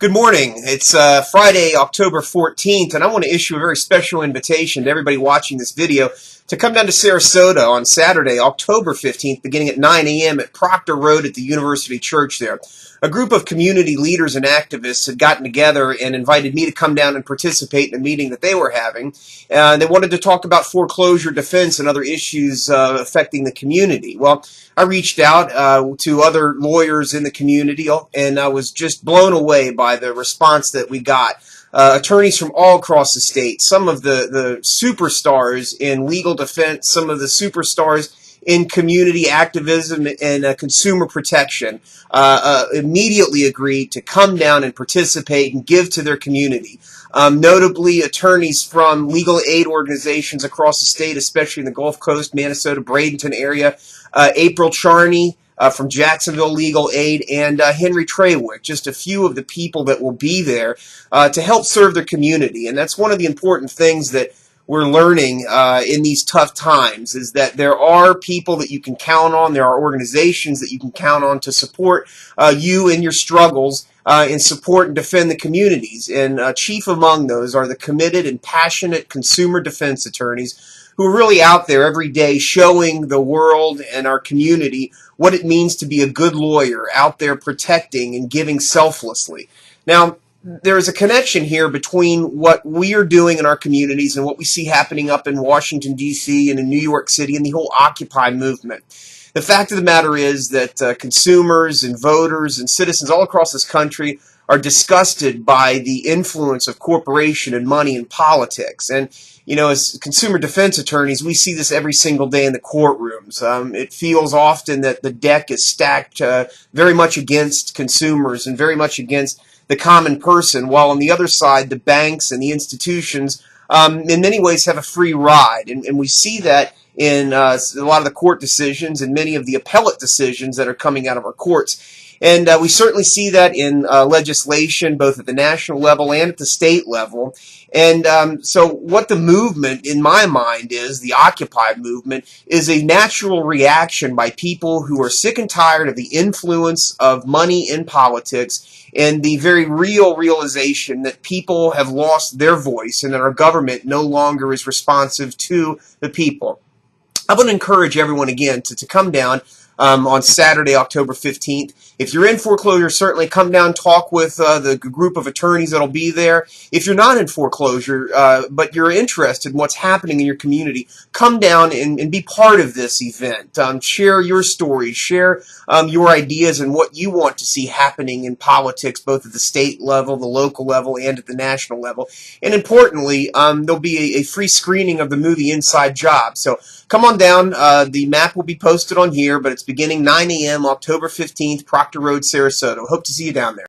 Good morning. It's Friday, October 14th, and I want to issue a very special invitation to everybody watching this video to come down to Sarasota on Saturday, October 15th, beginning at 9 a.m. at Proctor Road at the University Church there. A group of community leaders and activists had gotten together and invited me to come down and participate in a meeting that they were having. They wanted to talk about foreclosure defense and other issues affecting the community. Well, I reached out to other lawyers in the community, and I was just blown away by the response that we got. Attorneys from all across the state, some of the superstars in legal defense, some of the superstars in community activism and consumer protection, immediately agreed to come down and participate and give to their community. Notably, attorneys from legal aid organizations across the state, especially in the Gulf Coast, Minnesota, Bradenton area, April Charney, from Jacksonville Legal Aid, and Henry Trawick, just a few of the people that will be there to help serve their community. And that's one of the important things that we're learning in these tough times, is that there are people that you can count on, there are organizations that you can count on to support you in your struggles and support and defend the communities. And chief among those are the committed and passionate consumer defense attorneys who are really out there every day showing the world and our community what it means to be a good lawyer, out there protecting and giving selflessly. Now, there is a connection here between what we are doing in our communities and what we see happening up in Washington, D.C. and in New York City and the whole Occupy movement. The fact of the matter is that consumers and voters and citizens all across this country are disgusted by the influence of corporation and money in politics. And, you know, as consumer defense attorneys, we see this every single day in the courtrooms. It feels often that the deck is stacked very much against consumers and very much against the common person, while on the other side, the banks and the institutions in many ways have a free ride. And we see that in a lot of the court decisions and many of the appellate decisions that are coming out of our courts. And we certainly see that in legislation, both at the national level and at the state level. And so what the movement, in my mind, is, the Occupy movement, is a natural reaction by people who are sick and tired of the influence of money in politics and the very real realization that people have lost their voice and that our government no longer is responsive to the people. I want to encourage everyone again to come down on Saturday, October 15th. If you're in foreclosure, certainly come down, talk with the group of attorneys that'll be there. If you're not in foreclosure, but you're interested in what's happening in your community, come down and be part of this event. Share your stories, share your ideas and what you want to see happening in politics, both at the state level, the local level, and at the national level. And importantly, there'll be a free screening of the movie Inside Job. So come on down. The map will be posted on here, but it's beginning 9 a.m. October 15th, Proctor Road, Sarasota. Hope to see you down there.